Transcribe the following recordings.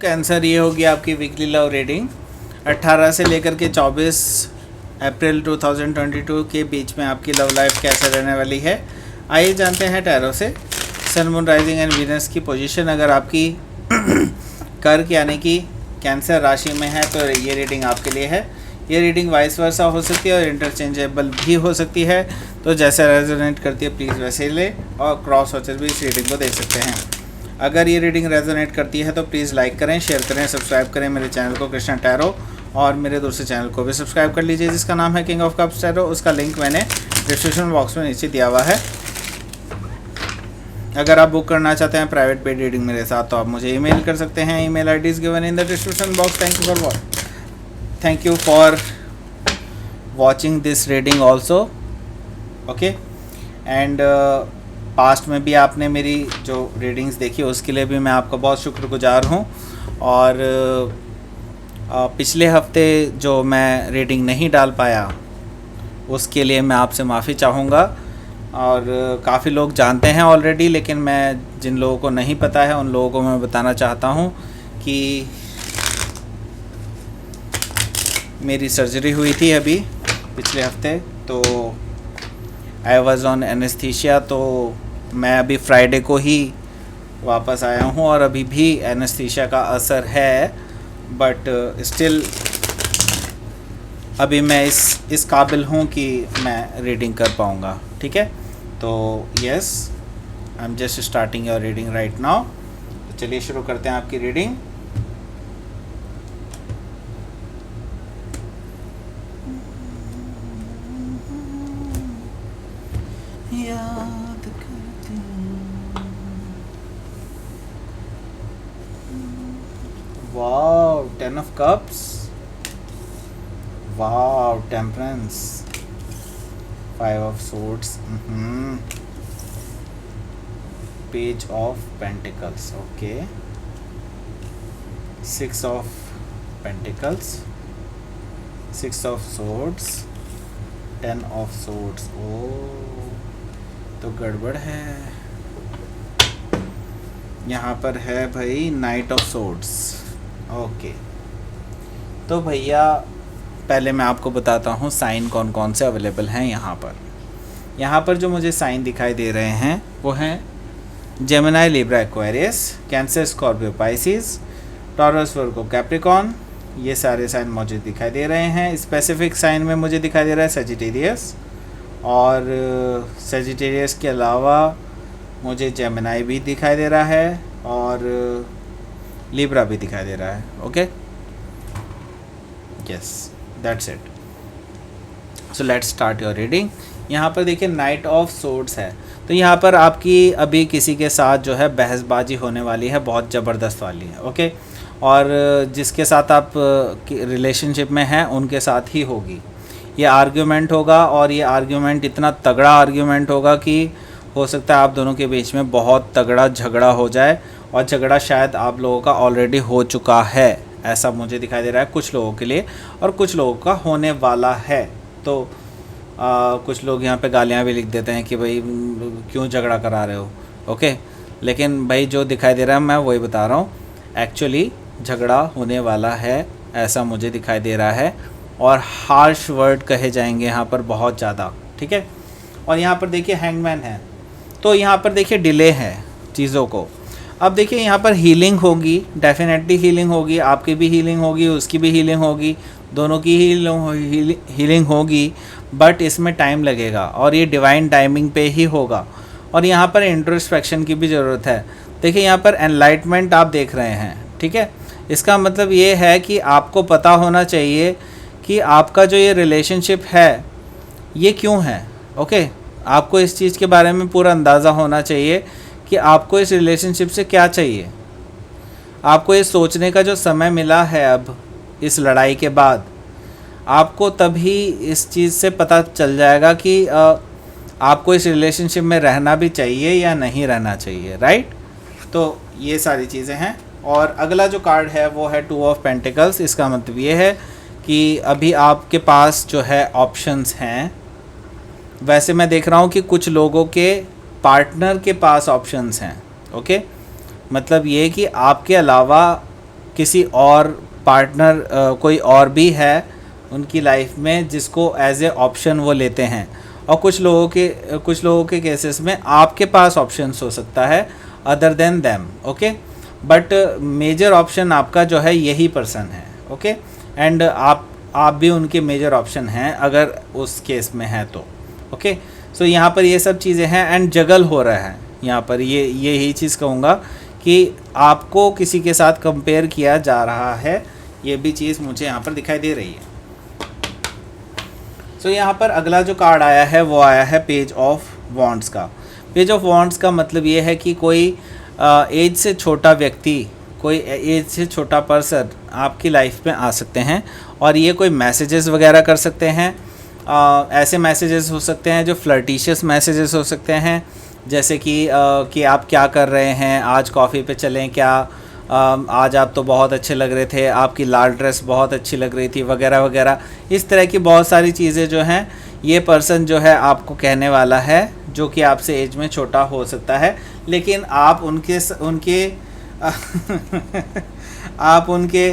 Cancer, ये होगी आपकी वीकली लव रीडिंग 18 से लेकर के 24 अप्रैल 2022 के बीच में आपकी लव लाइफ कैसे रहने वाली है। आइए जानते हैं टैरो से sun moon rising and Venus की पोजीशन। अगर आपकी कर्क यानी कि कैंसर राशि में है तो ये रीडिंग आपके लिए है। ये रीडिंग वाइस वर्सा हो सकती है और इंटरचेंजेबल भी हो सकती है, तो जैसे रेजोनेट करती है प्लीज़ वैसे ले, और क्रॉस वॉचर भी इस रीडिंग को देख सकते हैं। अगर ये रीडिंग रेजोनेट करती है तो प्लीज़ लाइक करें, शेयर करें, सब्सक्राइब करें मेरे चैनल को कृष्णा टैरो, और मेरे दूसरे चैनल को भी सब्सक्राइब कर लीजिए जिसका नाम है किंग ऑफ कप्स टैरो। उसका लिंक मैंने डिस्क्रिप्शन बॉक्स में नीचे दिया हुआ है। अगर आप बुक करना चाहते हैं प्राइवेट पेड रीडिंग मेरे साथ तो आप मुझे ईमेल कर सकते हैं। Email I D is given in the description box. Thank you for watching this reading also, okay. And past में भी आपने मेरी जो रीडिंग्स देखी उसके लिए भी मैं आपका बहुत शुक्रगुजार हूँ। और पिछले हफ्ते जो मैं रीडिंग नहीं डाल पाया उसके लिए मैं आपसे माफ़ी चाहूँगा। और काफ़ी लोग जानते हैं ऑलरेडी, लेकिन मैं जिन लोगों को नहीं पता है उन लोगों को मैं बताना चाहता हूँ कि मेरी सर्जरी हुई थी अभी पिछले हफ्ते, तो आई वॉज ऑन एनेस्थीसिया। तो मैं अभी फ्राइडे को ही वापस आया हूँ और अभी भी एनेस्थीसिया का असर है, बट स्टिल अभी मैं इस काबिल हूँ कि मैं रीडिंग कर पाऊँगा, ठीक है। तो yes, I am just starting your reading right now. तो चलिए शुरू करते हैं आपकी रीडिंग। याद करती हूँ। Wow, 10 of cups, wow, temperance, 5 of swords, page of pentacles, okay, 6 of pentacles, 6 of swords, 10 of swords. Oh, तो गड़बड़ है। यहाँ पर है भाई नाइट ऑफ सोर्ड्स, ओके। तो भैया पहले मैं आपको बताता हूँ साइन कौन कौन से अवेलेबल हैं यहाँ पर। यहाँ पर जो मुझे साइन दिखाई दे रहे हैं वो हैं Gemini, Libra, Aquarius, Cancer, Scorpio, Pisces, Taurus, Virgo, Capricorn, ये सारे साइन मुझे दिखाई दे रहे हैं। स्पेसिफिक साइन में मुझे दिखाई दे रहा है सजिटेरियस, और सजिटेरियस के अलावा मुझे जेमिनी भी दिखाई दे रहा है और लिब्रा भी दिखाई दे रहा है, okay. Yes, that's it. So let's start your reading. यहाँ पर देखिए नाइट ऑफ सोर्ड्स है, तो यहाँ पर आपकी अभी किसी के साथ जो है बहसबाजी होने वाली है, बहुत ज़बरदस्त वाली है, ओके। और जिसके साथ आप रिलेशनशिप में हैं उनके साथ ही होगी ये आर्ग्यूमेंट होगा, और ये आर्ग्यूमेंट इतना तगड़ा आर्ग्यूमेंट होगा कि हो सकता है आप दोनों के बीच में बहुत तगड़ा झगड़ा हो जाए, और झगड़ा शायद आप लोगों का ऑलरेडी हो चुका है, ऐसा मुझे दिखाई दे रहा है कुछ लोगों के लिए, और कुछ लोगों का होने वाला है। तो कुछ लोग यहाँ पे गालियाँ भी लिख देते हैं कि भाई क्यों झगड़ा करा रहे हो, ओके। लेकिन भाई जो दिखाई दे रहा है मैं वही बता रहा हूँ, एक्चुअली झगड़ा होने वाला है ऐसा मुझे दिखाई दे रहा है, और हार्श वर्ड कहे जाएंगे यहाँ पर बहुत ज़्यादा, ठीक है। और यहाँ पर देखिए हैंगमैन है, तो यहाँ पर देखिए डिले है चीज़ों को। अब देखिए यहाँ पर हीलिंग होगी, डेफिनेटली हीलिंग होगी, आपकी भी हीलिंग होगी, उसकी भी हीलिंग होगी, दोनों की हीलिंग होगी, बट इसमें टाइम लगेगा और ये डिवाइन टाइमिंग पे ही होगा। और यहाँ पर इंट्रोस्पेक्शन की भी ज़रूरत है। देखिए यहाँ पर एनलाइटमेंट आप देख रहे हैं, ठीक है। इसका मतलब ये है कि आपको पता होना चाहिए कि आपका जो ये रिलेशनशिप है ये क्यों है, ओके। आपको इस चीज़ के बारे में पूरा अंदाज़ा होना चाहिए कि आपको इस रिलेशनशिप से क्या चाहिए। आपको ये सोचने का जो समय मिला है अब इस लड़ाई के बाद, आपको तभी इस चीज़ से पता चल जाएगा कि आपको इस रिलेशनशिप में रहना भी चाहिए या नहीं रहना चाहिए, राइट। तो ये सारी चीज़ें हैं। और अगला जो कार्ड है वो है 2 ऑफ पेंटिकल्स। इसका मतलब ये है कि अभी आपके पास जो है ऑप्शंस हैं। वैसे मैं देख रहा हूँ कि कुछ लोगों के पार्टनर के पास ऑप्शंस हैं, ओके। मतलब ये कि आपके अलावा किसी और पार्टनर कोई और भी है उनकी लाइफ में जिसको एज ए ऑप्शन वो लेते हैं, और कुछ लोगों के केसेस में आपके पास ऑप्शंस हो सकता है other than them, okay. But major option आपका जो है यही पर्सन है, ओके। एंड आप भी उनके मेजर ऑप्शन हैं अगर उस केस में है तो, ओके। सो यहाँ पर ये सब चीज़ें हैं एंड जगल हो रहा है यहाँ पर, यही चीज़ कहूँगा कि आपको किसी के साथ कंपेयर किया जा रहा है, ये भी चीज़ मुझे यहाँ पर दिखाई दे रही है। सो यहाँ पर अगला जो कार्ड आया है वो आया है पेज ऑफ वॉन्ड्स का। पेज ऑफ वॉन्ड्स का मतलब ये है कि कोई एज से छोटा व्यक्ति, कोई एज से छोटा पर्सन आपकी लाइफ में आ सकते हैं, और ये कोई मैसेजेस वगैरह कर सकते हैं। ऐसे मैसेजेस हो सकते हैं जो फ्लर्टिशियस मैसेजेस हो सकते हैं, जैसे कि आप क्या कर रहे हैं, आज कॉफ़ी पे चलें क्या, आज आप तो बहुत अच्छे लग रहे थे, आपकी लाल ड्रेस बहुत अच्छी लग रही थी, वगैरह वगैरह। इस तरह की बहुत सारी चीज़ें जो हैं ये पर्सन जो है आपको कहने वाला है, जो कि आपसे एज में छोटा हो सकता है, लेकिन आप उनके आप उनके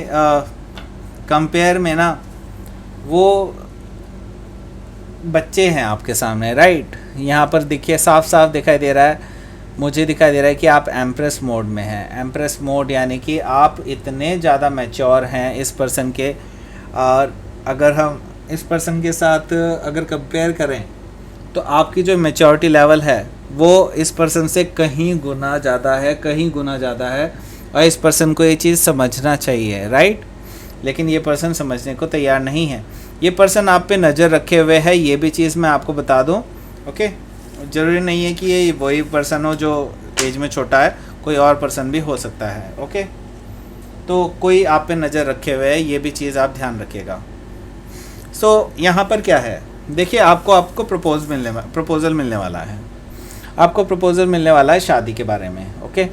कंपेयर में ना वो बच्चे हैं आपके सामने, राइट। यहाँ पर देखिए साफ साफ दिखाई दे रहा है, मुझे दिखाई दे रहा है कि आप एम्प्रेस मोड में हैं। एम्प्रेस मोड यानी कि आप इतने ज़्यादा मैच्योर हैं इस पर्सन के, और अगर हम इस पर्सन के साथ अगर कंपेयर करें तो आपकी जो मैच्योरिटी लेवल है वो इस पर्सन से कहीं गुना ज़्यादा है, और इस पर्सन को ये चीज़ समझना चाहिए, राइट। लेकिन ये पर्सन समझने को तैयार नहीं है। ये पर्सन आप पे नज़र रखे हुए है, ये भी चीज़ मैं आपको बता दूं, ओके। ज़रूरी नहीं है कि ये वही पर्सन हो जो एज में छोटा है, कोई और पर्सन भी हो सकता है, ओके। तो कोई आप पे नज़र रखे हुए है, ये भी चीज़ आप ध्यान रखिएगा। सो यहाँ पर क्या है, देखिए आपको प्रपोज़ल मिलने वाला है, आपको प्रपोज़ल मिलने वाला है शादी के बारे में, ओके।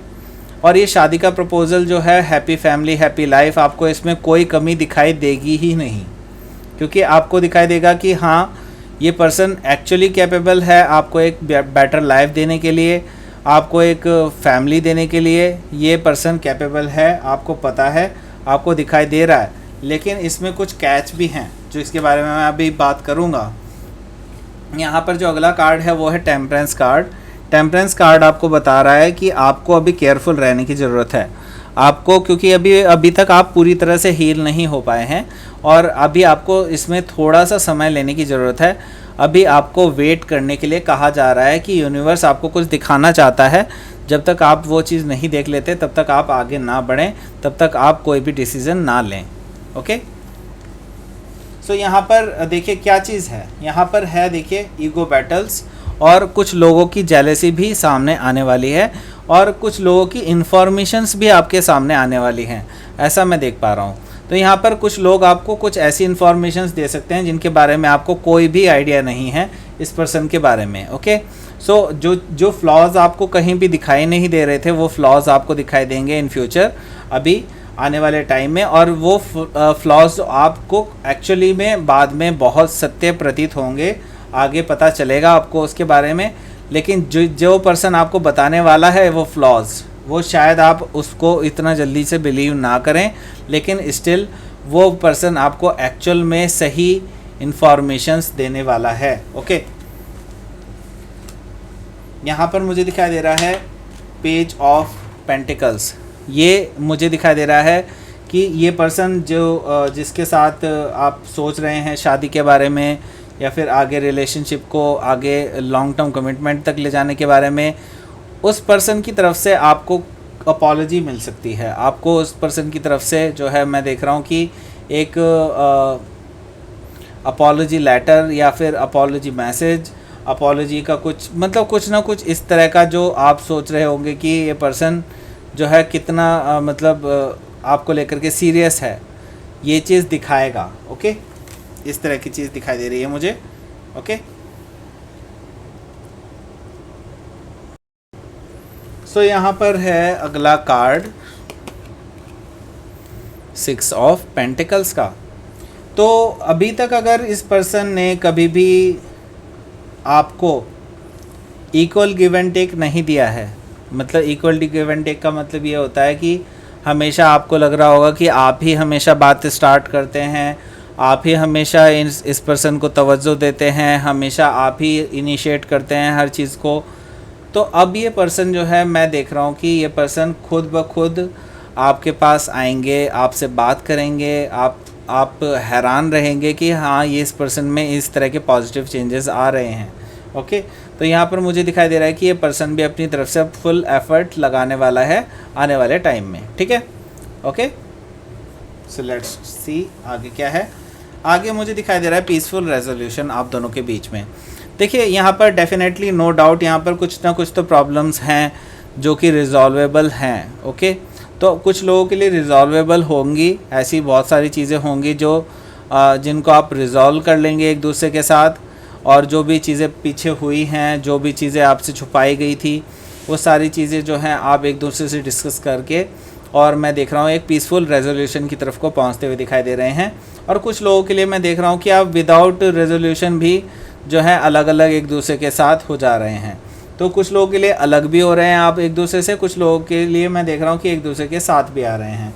और ये शादी का प्रपोज़ल जो है, हैप्पी फैमिली हैप्पी लाइफ, आपको इसमें कोई कमी दिखाई देगी ही नहीं, क्योंकि आपको दिखाई देगा कि हाँ ये पर्सन एक्चुअली कैपेबल है आपको एक बेटर लाइफ देने के लिए, आपको एक फैमिली देने के लिए। ये पर्सन कैपेबल है, आपको पता है, आपको दिखाई दे रहा है। लेकिन इसमें कुछ कैच भी हैं जो इसके बारे में मैं अभी बात करूँगा। यहाँ पर जो अगला कार्ड है वो है टेम्परेंस कार्ड। टेम्परेंस कार्ड आपको बता रहा है कि आपको अभी केयरफुल रहने की ज़रूरत है आपको, क्योंकि अभी तक आप पूरी तरह से हील नहीं हो पाए हैं, और अभी आपको इसमें थोड़ा सा समय लेने की ज़रूरत है। अभी आपको वेट करने के लिए कहा जा रहा है कि यूनिवर्स आपको कुछ दिखाना चाहता है। जब तक आप वो चीज़ नहीं देख लेते तब तक आप आगे ना बढ़ें, तब तक आप कोई भी डिसीज़न ना लें, ओके। सो यहाँ पर देखिए क्या चीज़ है, यहाँ पर है देखिए ईगो बैटल्स, और कुछ लोगों की जेलेसी भी सामने आने वाली है, और कुछ लोगों की इन्फॉर्मेशंस भी आपके सामने आने वाली हैं, ऐसा मैं देख पा रहा हूँ। तो यहाँ पर कुछ लोग आपको कुछ ऐसी इन्फॉर्मेशंस दे सकते हैं जिनके बारे में आपको कोई भी आइडिया नहीं है इस पर्सन के बारे में, ओके। सो जो फ्लॉज आपको कहीं भी दिखाई नहीं दे रहे थे वो फ्लॉज आपको दिखाई देंगे इन फ्यूचर, अभी आने वाले टाइम में, और वो फ्लॉज आपको एक्चुअली में बाद में बहुत सत्य प्रतीत होंगे, आगे पता चलेगा आपको उसके बारे में। लेकिन जो पर्सन आपको बताने वाला है वो फ्लॉज, वो शायद आप उसको इतना जल्दी से बिलीव ना करें, लेकिन स्टिल वो पर्सन आपको एक्चुअल में सही इंफॉर्मेशंस देने वाला है, ओके। यहाँ पर मुझे दिखाई दे रहा है पेज ऑफ पेंटिकल्स। ये मुझे दिखाई दे रहा है कि ये पर्सन जिसके साथ आप सोच रहे हैं शादी के बारे में, या फिर आगे रिलेशनशिप को आगे लॉन्ग टर्म कमिटमेंट तक ले जाने के बारे में, उस पर्सन की तरफ से आपको अपॉलॉजी मिल सकती है। आपको उस पर्सन की तरफ से जो है मैं देख रहा हूँ कि एक अपॉलॉजी लेटर या फिर अपॉलॉजी मैसेज, अपॉलॉजी का कुछ ना कुछ इस तरह का, जो आप सोच रहे होंगे कि ये पर्सन जो है कितना आपको लेकर के सीरियस है, ये चीज़ दिखाएगा, ओके। इस तरह की चीज़ दिखाई दे रही है मुझे, ओके। सो यहाँ पर है अगला कार्ड 6 ऑफ पेंटिकल्स का। तो अभी तक अगर इस पर्सन ने कभी भी आपको इक्वल गिव एंड टेक नहीं दिया है, मतलब इक्वल गिव एंड टेक का मतलब ये होता है कि हमेशा आपको लग रहा होगा कि आप ही हमेशा बात स्टार्ट करते हैं, आप ही हमेशा इस पर्सन को तवज्जो देते हैं, हमेशा आप ही इनिशिएट करते हैं हर चीज़ को। तो अब ये पर्सन जो है, मैं देख रहा हूँ कि ये पर्सन खुद ब खुद आपके पास आएंगे, आपसे बात करेंगे, आप हैरान रहेंगे कि हाँ, ये इस पर्सन में इस तरह के पॉजिटिव चेंजेस आ रहे हैं। ओके, तो यहाँ पर मुझे दिखाई दे रहा है कि ये पर्सन भी अपनी तरफ से फुल एफर्ट लगाने वाला है आने वाले टाइम में। ठीक है, ओके, सो लेट्स सी आगे क्या है। आगे मुझे दिखाई दे रहा है पीसफुल रेजोल्यूशन आप दोनों के बीच में। देखिए, यहाँ पर डेफिनेटली नो डाउट यहाँ पर कुछ ना कुछ तो प्रॉब्लम्स हैं जो कि रिजॉल्वेबल हैं। ओके, तो कुछ लोगों के लिए रिजॉल्वेबल होंगी, ऐसी बहुत सारी चीज़ें होंगी जो जिनको आप रिजॉल्व कर लेंगे एक दूसरे के साथ, और जो भी चीज़ें पीछे हुई हैं, जो भी चीज़ें आपसे छुपाई गई थी, वो सारी चीज़ें जो हैं आप एक दूसरे से डिस्कस करके, और मैं देख रहा हूँ एक पीसफुल रेजोल्यूशन की तरफ को पहुँचते हुए दिखाई दे रहे हैं। और कुछ लोगों के लिए मैं देख रहा हूँ कि आप विदाउट रेजोल्यूशन भी जो है अलग अलग एक दूसरे के साथ हो जा रहे हैं। तो कुछ लोगों के लिए अलग भी हो रहे हैं आप एक दूसरे से, कुछ लोगों के लिए मैं देख रहा हूँ कि एक दूसरे के साथ भी आ रहे हैं।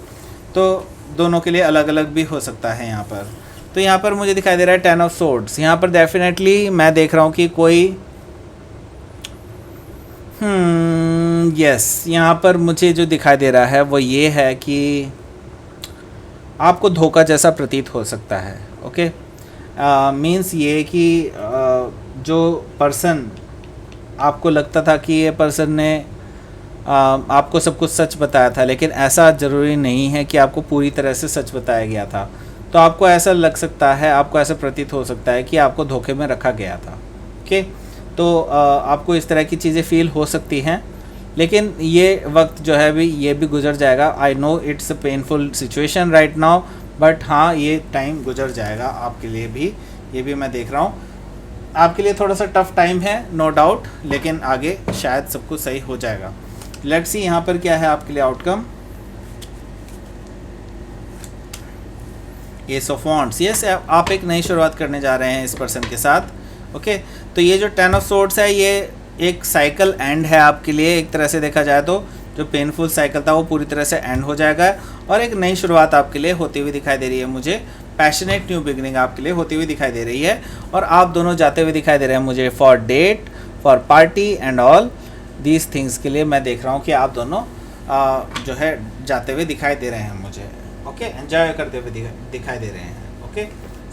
तो दोनों के लिए अलग अलग भी हो सकता है यहाँ पर। तो यहाँ पर मुझे दिखाई दे रहा है 10 ऑफ सोर्ड्स। यहाँ पर डेफिनेटली मैं देख रहा हूँ कि कोई यस, यहाँ पर मुझे जो दिखाई दे रहा है वो ये है कि आपको धोखा जैसा प्रतीत हो सकता है। ओके, मीन्स ये कि जो पर्सन आपको लगता था कि ये पर्सन ने आपको सब कुछ सच बताया था, लेकिन ऐसा ज़रूरी नहीं है कि आपको पूरी तरह से सच बताया गया था। तो आपको ऐसा लग सकता है, आपको ऐसा प्रतीत हो सकता है कि आपको धोखे में रखा गया था। ओके, तो आपको इस तरह की चीज़ें फील हो सकती हैं, लेकिन ये वक्त जो है भी ये भी गुजर जाएगा। I know it's a painful situation right now, but हाँ, ये टाइम गुजर जाएगा आपके लिए भी। ये भी मैं देख रहा हूँ आपके लिए थोड़ा सा टफ टाइम है, नो डाउट, लेकिन आगे शायद सब कुछ सही हो जाएगा। लेट्स सी यहाँ पर क्या है आपके लिए outcome. S of wands, yes, आप एक नई शुरुआत करने जा रहे हैं इस पर्सन के साथ। ओके, तो ये जो 10 ऑफ सोर्ड्स है, ये एक साइकिल एंड है आपके लिए। एक तरह से देखा जाए तो जो पेनफुल साइकिल था वो पूरी तरह से एंड हो जाएगा, और एक नई शुरुआत आपके लिए होती हुई दिखाई दे रही है मुझे। पैशनेट न्यू बिगनिंग आपके लिए होती हुई दिखाई दे रही है, और आप दोनों जाते हुए दिखाई दे रहे हैं मुझे for date, for party and all these things के लिए। मैं देख रहा हूँ कि आप दोनों जो है जाते हुए दिखाई दे रहे हैं मुझे। ओके, एंजॉय करते हुए दिखाई दे रहे हैं। ओके,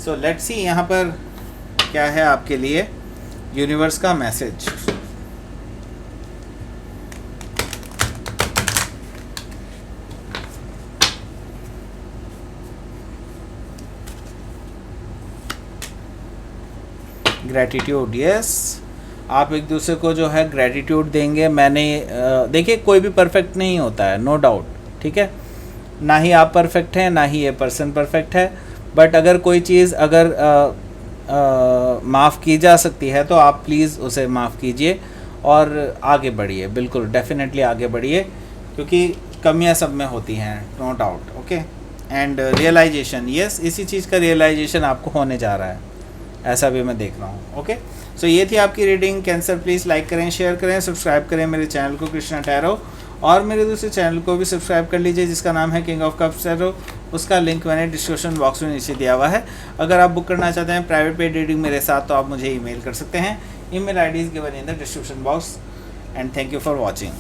सो लेट्स सी यहाँ पर क्या है आपके लिए यूनिवर्स का मैसेज। ग्रैटिट्यूड, यस, आप एक दूसरे को जो है ग्रैटिट्यूड देंगे। मैंने देखिए, कोई भी परफेक्ट नहीं होता है, नो डाउट, ठीक है, ना ही आप परफेक्ट हैं, ना ही ये पर्सन परफेक्ट है, बट अगर कोई चीज़ अगर माफ़ की जा सकती है तो आप प्लीज़ उसे माफ़ कीजिए और आगे बढ़िए, बिल्कुल डेफिनेटली आगे बढ़िए, क्योंकि कमियां सब में होती हैं, no doubt. Okay, and realisation, yes, इसी चीज़ का रियलाइजेशन आपको होने जा रहा है, ऐसा भी मैं देख रहा हूँ। ओके, सो ये थी आपकी रीडिंग। कैंसर, प्लीज़ लाइक करें, शेयर करें, सब्सक्राइब करें मेरे चैनल को कृष्णा टैरो, और मेरे दूसरे चैनल को भी सब्सक्राइब कर लीजिए जिसका नाम है किंग ऑफ कप्स टैरो। उसका लिंक मैंने डिस्क्रिप्शन बॉक्स में नीचे दिया हुआ है। अगर आप बुक करना चाहते हैं प्राइवेट पेड रीडिंग मेरे साथ, तो आप मुझे ईमेल कर सकते हैं। Email ID is given in the description box, and thank you for watching.